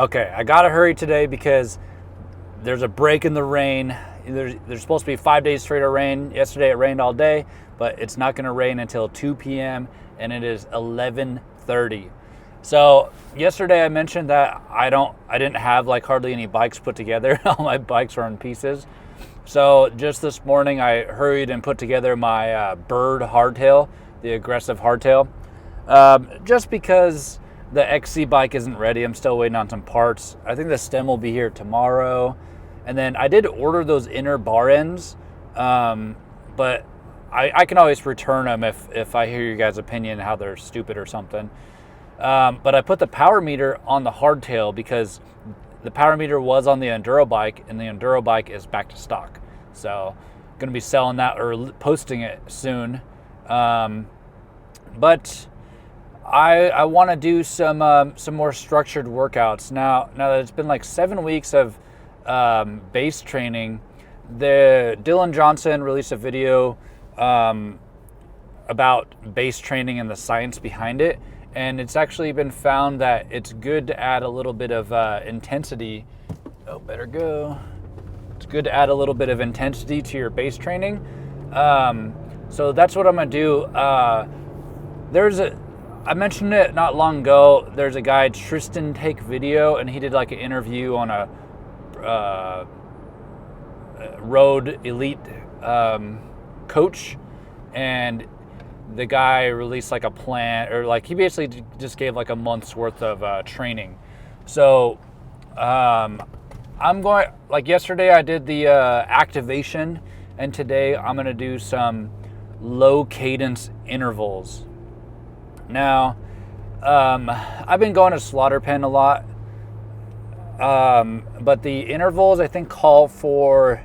Okay, I gotta hurry today because there's a break in the rain. There's supposed to be 5 days straight of rain. Yesterday it rained all day, but it's not gonna rain until 2 p.m. and it is 11:30. So yesterday I mentioned that I didn't have like hardly any bikes put together. All my bikes are in pieces. So just this morning I hurried and put together my Bird hardtail, the aggressive hardtail, just because the XC bike isn't ready. I'm still waiting on some parts. I think the stem will be here tomorrow. And then I did order those inner bar ends, but I can always return them if I hear your guys' opinion how they're stupid or something. But I put the power meter on the hardtail because the power meter was on the Enduro bike, and the Enduro bike is back to stock. So I'm going to be selling that or posting it soon. But I want to do some more structured workouts. Now that it's been like 7 weeks of base training, Dylan Johnson released a video about base training and the science behind it. And it's actually been found that it's good to add a little bit of intensity. Oh, better go. It's good to add a little bit of intensity to your base training. So that's what I'm gonna do. I mentioned it not long ago. There's a guy, Tristan Take Video, and he did like an interview on a road elite coach, and the guy released like a plan, or like he basically just gave like a month's worth of training. So I'm going, like yesterday I did the activation, and today I'm going to do some low cadence intervals. Now I've been going to Slaughter Pen a lot, but the intervals I think call for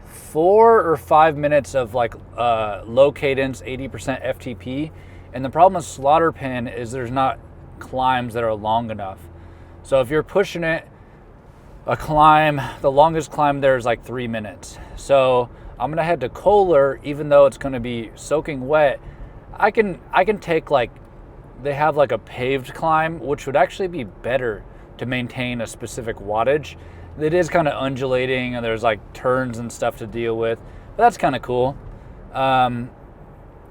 4 or 5 minutes of like low cadence, 80% FTP. And the problem with Slaughter Pen is there's not climbs that are long enough. So if you're pushing it, a climb, the longest climb there is like 3 minutes. So I'm gonna head to Kohler, even though it's gonna be soaking wet. I can take like, they have like a paved climb, which would actually be better to maintain a specific wattage. It is kind of undulating, and there's like turns and stuff to deal with, but that's kind of cool. And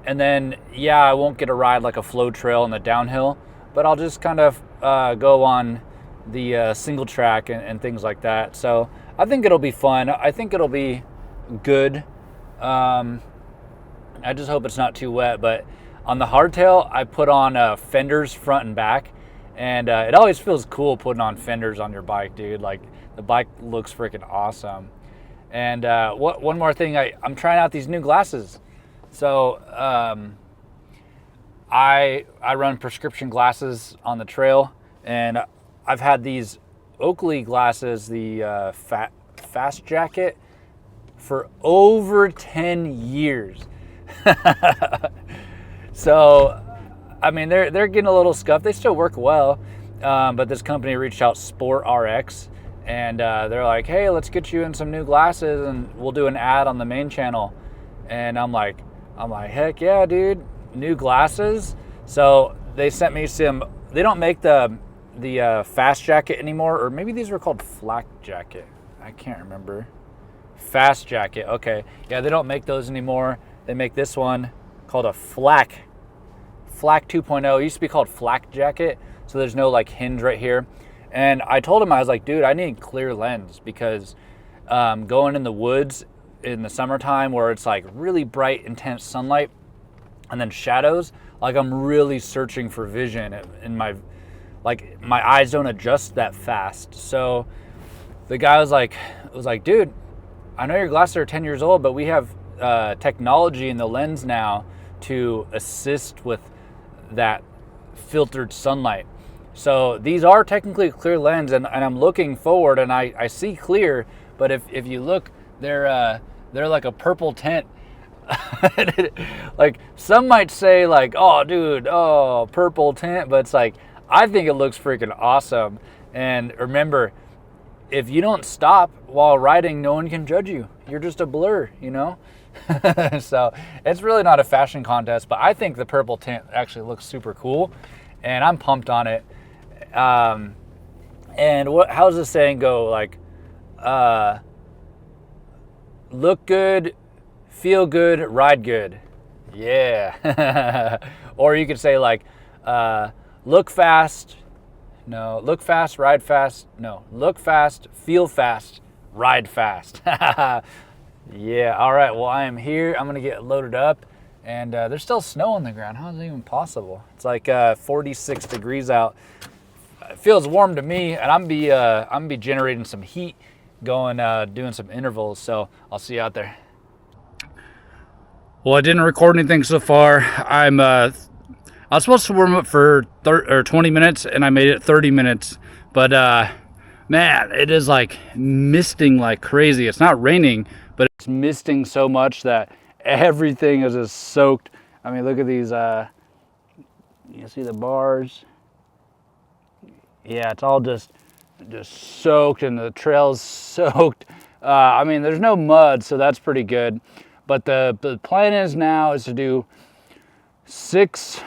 then, yeah, I won't get a ride like a flow trail on the downhill, but I'll just kind of go on the single track and things like that. So I think it'll be fun. I think it'll be good. I just hope it's not too wet. But on the hardtail, I put on fenders front and back, and it always feels cool putting on fenders on your bike, dude. Like, the bike looks freaking awesome. And one more thing, I'm trying out these new glasses. So I run prescription glasses on the trail, and I've had these Oakley glasses, the Fast Jacket, for over 10 years. So, I mean, they're getting a little scuffed. They still work well, but this company reached out, Sport RX, and they're like, hey, let's get you in some new glasses and we'll do an ad on the main channel. And I'm like, heck yeah, dude, new glasses. So they sent me some. They don't make the Fast Jacket anymore, or maybe these were called Flak Jacket. I can't remember. Fast Jacket, okay. Yeah, they don't make those anymore. They make this one called a Flak 2.0. It used to be called Flak Jacket, so there's no like hinge right here. And I told him, I was like, dude, I need clear lens because going in the woods in the summertime where it's like really bright, intense sunlight and then shadows, like I'm really searching for vision, and my eyes don't adjust that fast. So the guy was like, dude, I know your glasses are 10 years old, but we have technology in the lens now to assist with that filtered sunlight. So these are technically a clear lens, and I'm looking forward, and I see clear, but if you look, they're like a purple tint. Like, some might say like, oh dude, oh, purple tint, but it's like, I think it looks freaking awesome. And remember, if you don't stop while riding, no one can judge you. You're just a blur, you know? So it's really not a fashion contest, but I think the purple tint actually looks super cool, and I'm pumped on it. And how's the saying go? Like, look good, feel good, ride good. Yeah. Or you could say like, look fast. No, look fast, ride fast. No, look fast, feel fast, ride fast. Yeah, all right, well, I am here. I'm going to get loaded up, and there's still snow on the ground. How is it even possible? It's like 46 degrees out. It feels warm to me, and I'm gonna be generating some heat going, doing some intervals, so I'll see you out there. Well, I didn't record anything so far. I was supposed to warm up for 20 minutes, and I made it 30 minutes, but man, it is like misting like crazy. It's not raining, but it's misting so much that everything is just soaked. I mean, look at these, you see the bars? Yeah, it's all just soaked, and the trail's soaked. I mean, there's no mud, so that's pretty good. But the plan is now is to do 6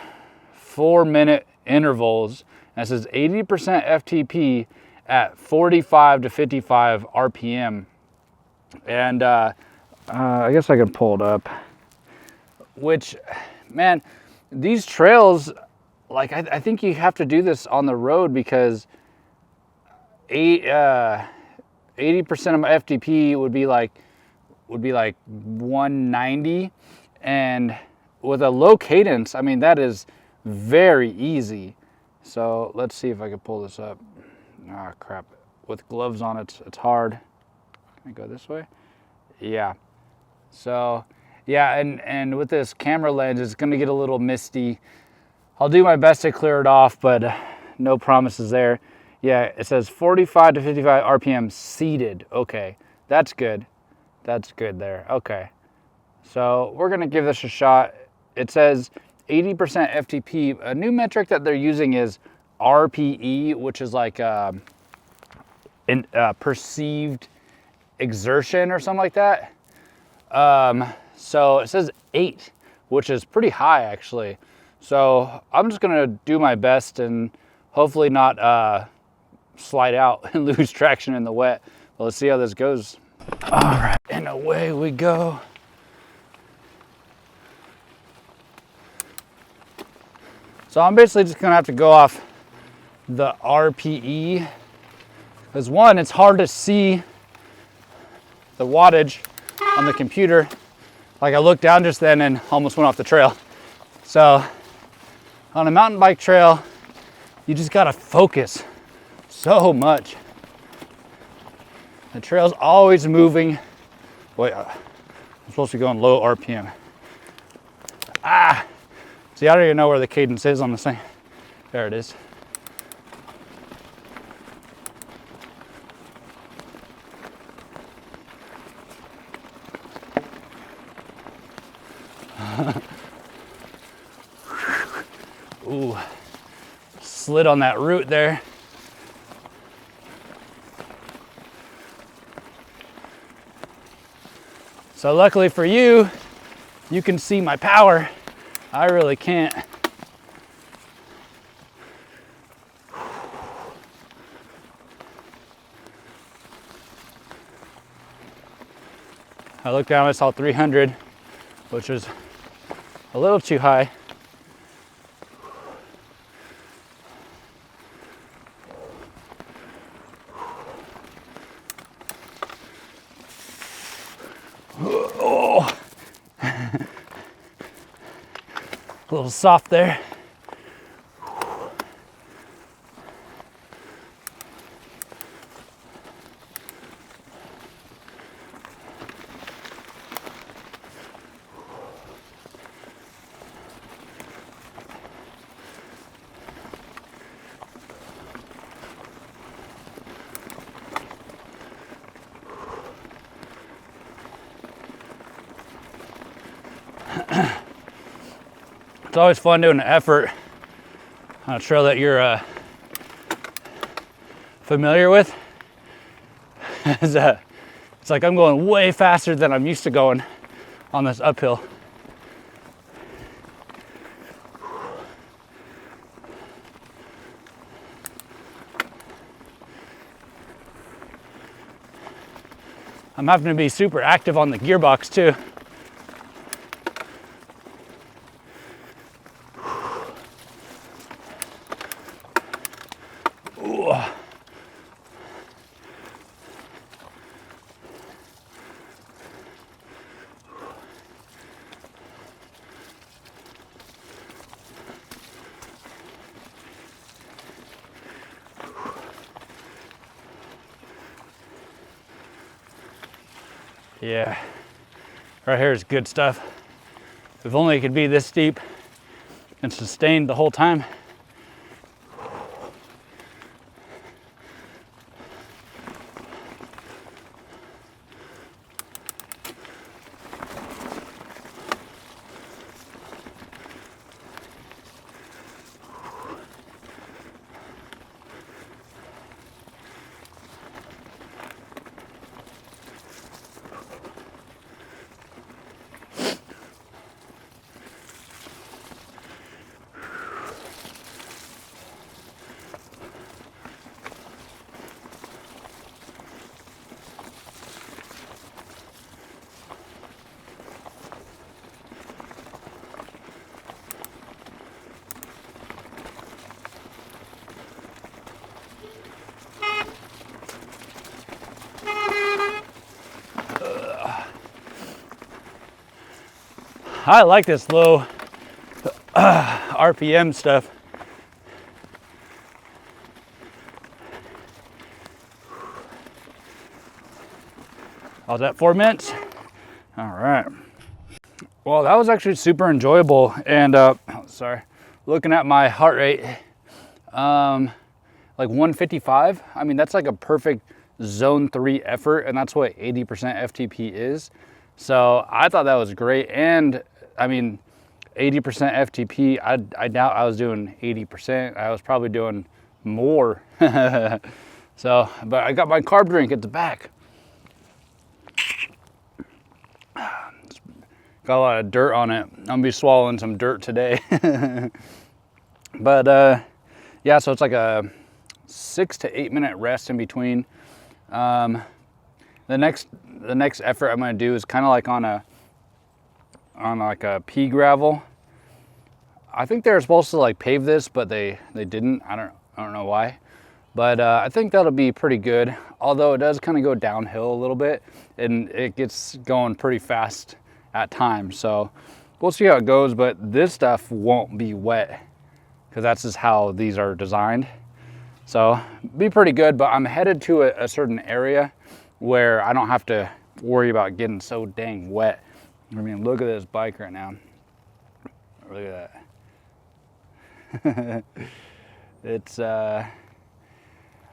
4-minute intervals. And it says 80% FTP at 45 to 55 RPM. And I guess I can pull it up. Which, man, these trails, like I think you have to do this on the road because 80% of my FTP would be like 190, and with a low cadence, I mean, that is very easy. So let's see if I can pull this up. Ah, crap. With gloves on, it's hard. Can I go this way? Yeah. So, yeah, and with this camera lens, it's gonna get a little misty. I'll do my best to clear it off, but no promises there. Yeah, it says 45 to 55 RPM seated. Okay, that's good. That's good there. Okay. So we're gonna give this a shot. It says 80% FTP. A new metric that they're using is RPE, which is like perceived exertion or something like that. So it says 8, which is pretty high actually. So I'm just gonna do my best and hopefully not slide out and lose traction in the wet. Well, let's see how this goes. All right, and away we go. So I'm basically just gonna have to go off the RPE, because one, it's hard to see the wattage on the computer. Like I looked down just then and almost went off the trail. So on a mountain bike trail, you just gotta focus so much. The trail's always moving. Wait, I'm supposed to be going low RPM. See, I don't even know where the cadence is on this thing. There it is. Ooh, slid on that root there. So luckily for you, you can see my power. I really can't. I looked down, I saw 300, which was a little too high. Oh. A little soft there. It's always fun doing an effort on a trail that you're familiar with. It's like I'm going way faster than I'm used to going on this uphill. I'm having to be super active on the gearbox too. Ooh. Yeah, right here is good stuff. If only it could be this steep and sustained the whole time. I like this low RPM stuff. I was at 4 minutes. All right. Well, that was actually super enjoyable. And sorry, looking at my heart rate, like 155. I mean, that's like a perfect zone 3 effort, and that's what 80% FTP is. So I thought that was great. And I mean, 80% FTP, I doubt I was doing 80%. I was probably doing more. So, but I got my carb drink at the back. Got a lot of dirt on it. I'm gonna be swallowing some dirt today. But yeah, so it's like a 6 to 8 minute rest in between. The next effort I'm gonna do is kind of like on like a pea gravel. I think they were supposed to like pave this, but they didn't. I don't know why. But I think that'll be pretty good. Although it does kind of go downhill a little bit, and it gets going pretty fast at times. So we'll see how it goes. But this stuff won't be wet because that's just how these are designed. So be pretty good. But I'm headed to a certain area where I don't have to worry about getting so dang wet. I mean, look at this bike right now. Look at that. It's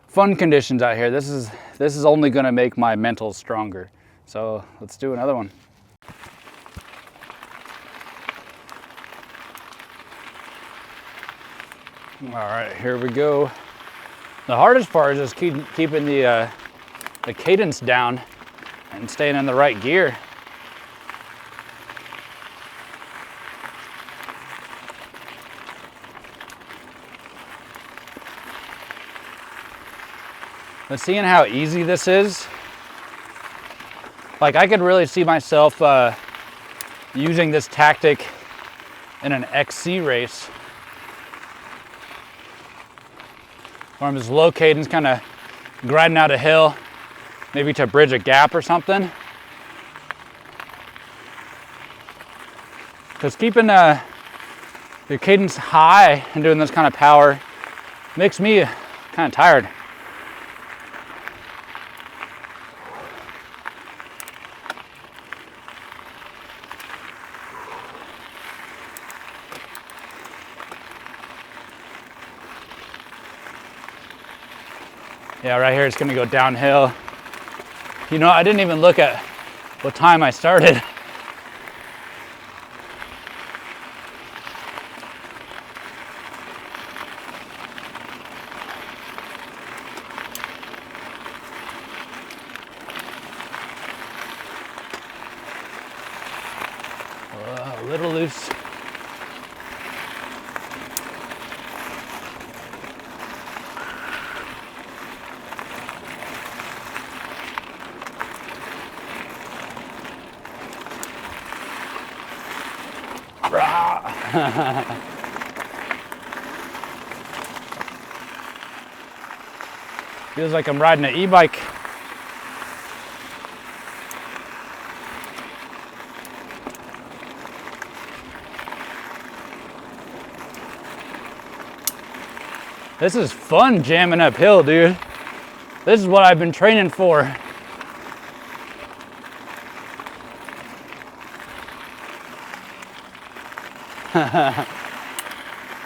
fun conditions out here. This is only gonna make my mental stronger. So let's do another one. All right, here we go. The hardest part is just keeping the cadence down and staying in the right gear. But seeing how easy this is, like I could really see myself using this tactic in an XC race, where I'm just low cadence, kind of grinding out a hill, maybe to bridge a gap or something. Because keeping your cadence high and doing this kind of power makes me kind of tired. Yeah, right here it's gonna go downhill. You know, I didn't even look at what time I started. A little loose. Feels like I'm riding an e-bike. This is fun jamming uphill, dude. This is what I've been training for.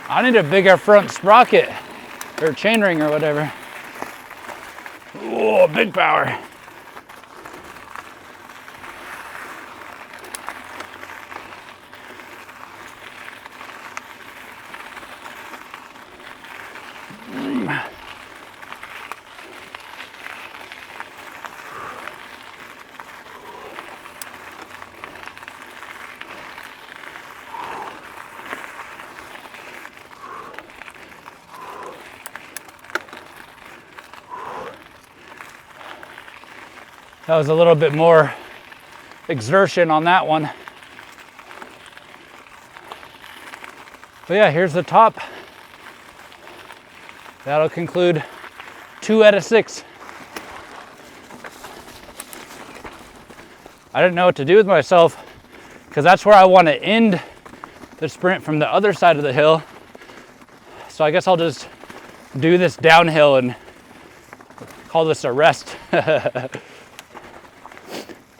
I need a bigger front sprocket or chainring or whatever. Whoa, big power. That was a little bit more exertion on that one. But yeah, here's the top. That'll conclude 2 out of 6. I didn't know what to do with myself because that's where I want to end the sprint from the other side of the hill. So I guess I'll just do this downhill and call this a rest.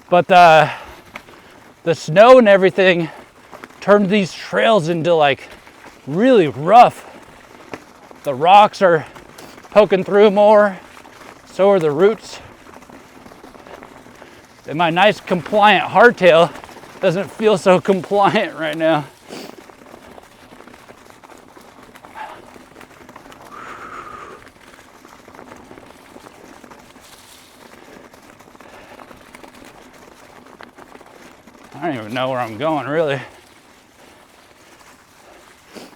But the snow and everything turned these trails into like really rough. The rocks are poking through more, so are the roots. And my nice compliant hardtail doesn't feel so compliant right now. I don't even know where I'm going, really.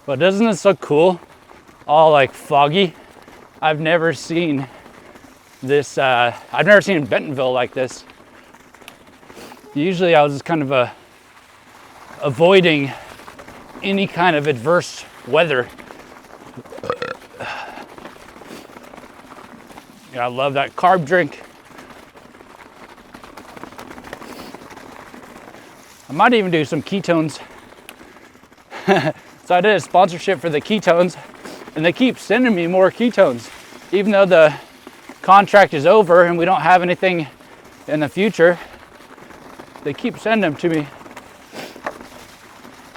But isn't this so cool? All like foggy. I've never seen this, I've never seen Bentonville like this. Usually I was just kind of avoiding any kind of adverse weather. Yeah, I love that carb drink. I might even do some ketones. So I did a sponsorship for the ketones, and they keep sending me more ketones. Even though the contract is over and we don't have anything in the future, they keep sending them to me.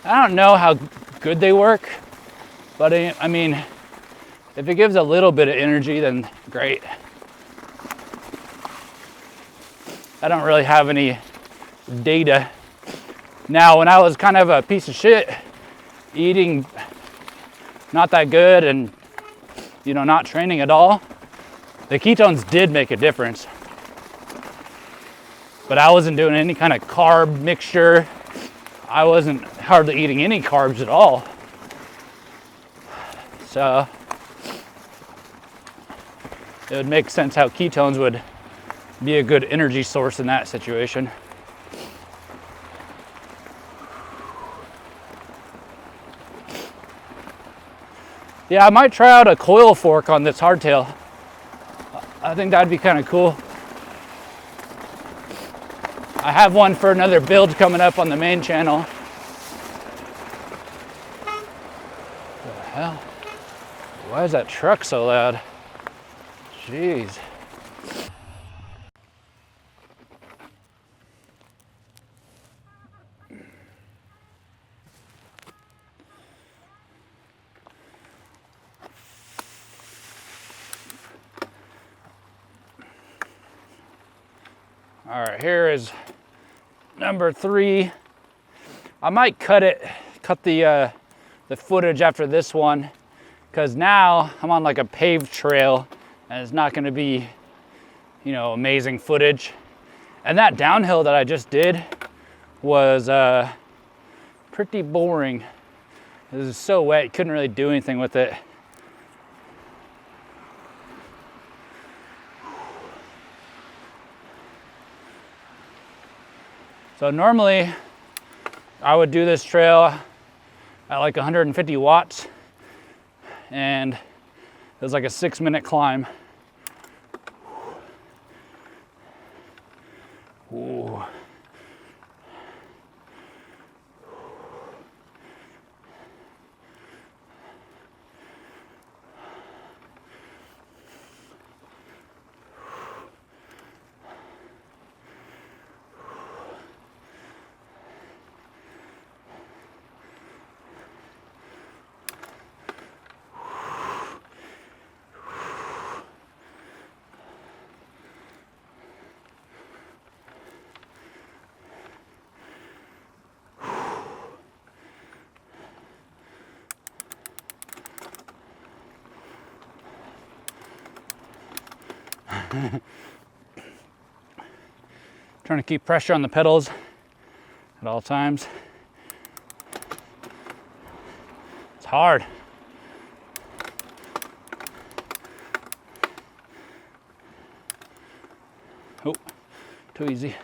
I don't know how good they work, but I mean, if it gives a little bit of energy, then great. I don't really have any data. Now, when I was kind of a piece of shit, eating not that good and, you know, not training at all, the ketones did make a difference. But I wasn't doing any kind of carb mixture. I wasn't hardly eating any carbs at all. So it would make sense how ketones would be a good energy source in that situation. Yeah, I might try out a coil fork on this hardtail. I think that'd be kind of cool. I have one for another build coming up on the main channel. What the hell? Why is that truck so loud? Jeez. All right, here is number 3. I might cut the footage after this one, because now I'm on like a paved trail and it's not going to be, you know, amazing footage. And that downhill that I just did was pretty boring. It was so wet, couldn't really do anything with it. So normally I would do this trail at like 150 watts, and it was like a 6-minute climb. Ooh. Trying to keep pressure on the pedals at all times. It's hard. Oh, too easy.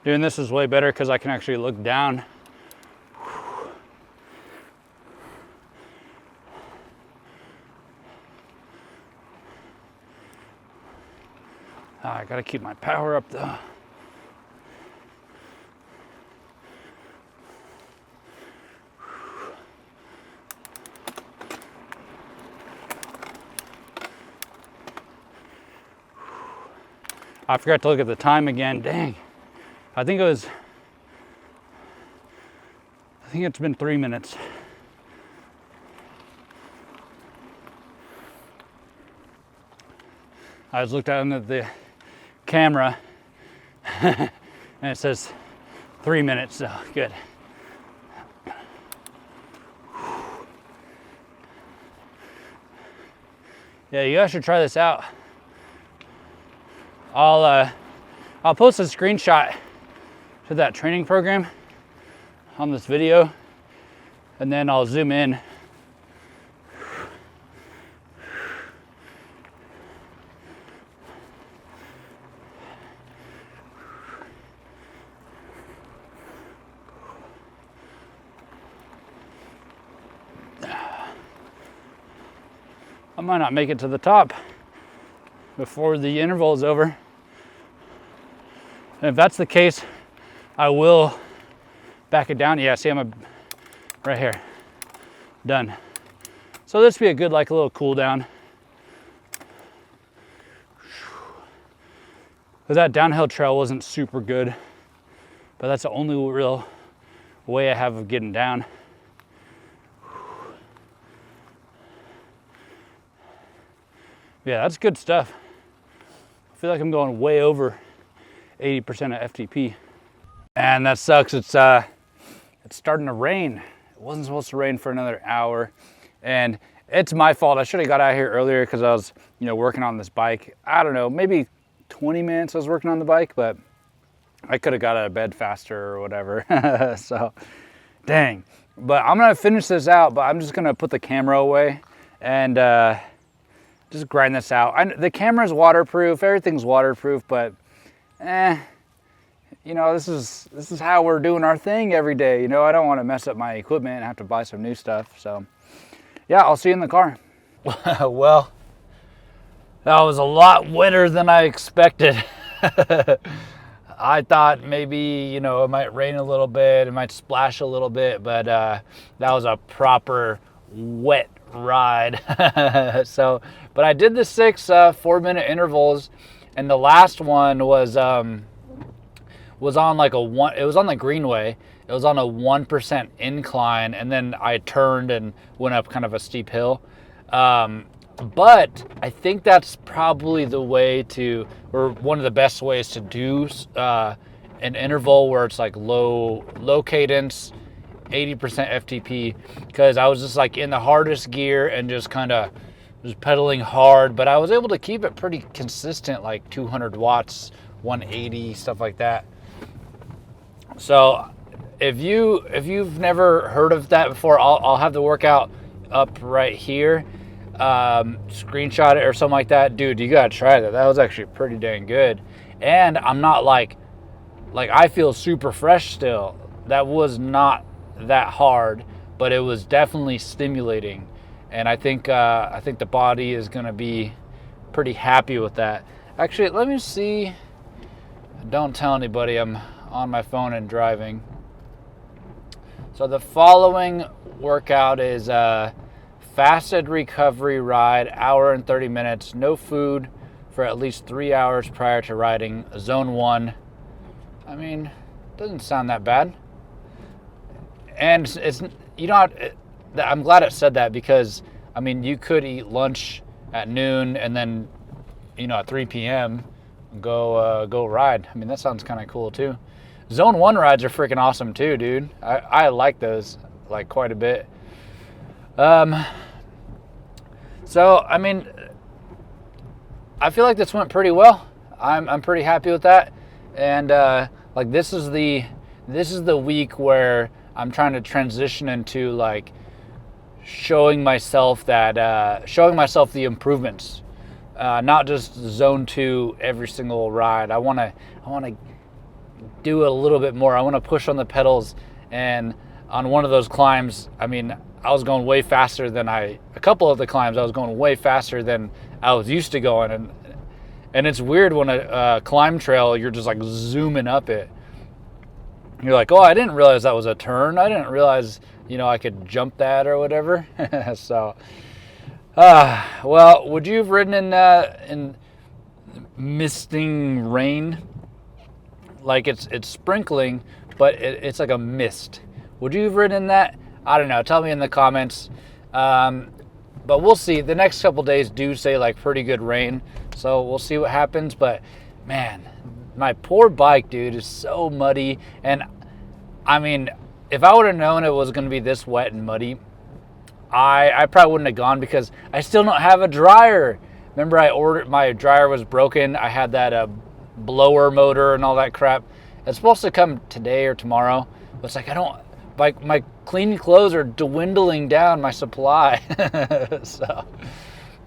Doing this is way better because I can actually look down. I gotta keep my power up though. I forgot to look at the time again, dang. I think it's been 3 minutes. I just looked at the camera and it says 3 minutes, so good. Yeah, you guys should try this out. I'll post a screenshot to that training program on this video, and then I'll zoom in. I might not make it to the top before the interval is over. And if that's the case, I will back it down. Yeah, see, right here, done. So this would be a good, like a little cool down. But that downhill trail wasn't super good, but that's the only real way I have of getting down. Yeah, that's good stuff. I feel like I'm going way over 80% of FTP. And that sucks, it's starting to rain. It wasn't supposed to rain for another hour. And it's my fault. I should have got out here earlier because I was, working on this bike. I don't know, maybe 20 minutes I was working on the bike, but I could have got out of bed faster or whatever. So, dang. But I'm gonna finish this out, but I'm just gonna put the camera away and just grind this out. The camera's waterproof, everything's waterproof, but this is how we're doing our thing every day. I don't want to mess up my equipment and have to buy some new stuff. So yeah, I'll see you in the car. Well, that was a lot wetter than I expected. I thought maybe, it might rain a little bit, it might splash a little bit, but that was a proper wet ride. But I did the 6 4-minute intervals, and the last one was on like it was on the Greenway. It was on a 1% incline, and then I turned and went up kind of a steep hill. But I think that's probably the way to, or one of the best ways to do an interval where it's like low cadence, 80% FTP, because I was just like in the hardest gear and just kind of was pedaling hard, but I was able to keep it pretty consistent, like 200 watts, 180, stuff like that. So if you've never heard of that before, I'll have the workout up right here. Screenshot it or something like that. Dude, you gotta try that. That was actually pretty dang good. And I'm not like I feel super fresh still. That was not that hard, but it was definitely stimulating. And I think the body is gonna be pretty happy with that. Actually, let me see. Don't tell anybody I'm on my phone and driving. So the following workout is fasted recovery ride, hour and 30 minutes, no food for at least 3 hours prior to riding, zone 1. I mean, doesn't sound that bad. And it's, you know, I'm glad it said that, because I mean, you could eat lunch at noon and then, you know, at 3 p.m. go ride. I mean, that sounds kind of cool too. Zone 1 rides are freaking awesome too, dude. I like those like quite a bit. So I mean, I feel like this went pretty well. I'm pretty happy with that. And like this is the week where I'm trying to transition into like showing myself the improvements, not just zone 2 every single ride. I want to do it a little bit more. I want to push on the pedals, and on one of those climbs, I mean, I was going way faster than a couple of the climbs, I was going way faster than I was used to going. And it's weird when a climb trail, you're just like zooming up it. You're like, oh, I didn't realize that was a turn. I didn't realize, you know, I could jump that or whatever. So, well, would you have ridden in misting rain? Like it's sprinkling, but it's like a mist. Would you have ridden in that? I don't know. Tell me in the comments. But we'll see. The next couple days do say like pretty good rain, so we'll see what happens. But man, my poor bike, dude, is so muddy. And I mean, if I would have known it was going to be this wet and muddy, I probably wouldn't have gone, because I still don't have a dryer. Remember, I ordered, my dryer was broken. I had that blower motor and all that crap. It's supposed to come today or tomorrow. But it's like, my clean clothes are dwindling down my supply. So,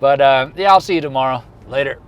but yeah, I'll see you tomorrow. Later.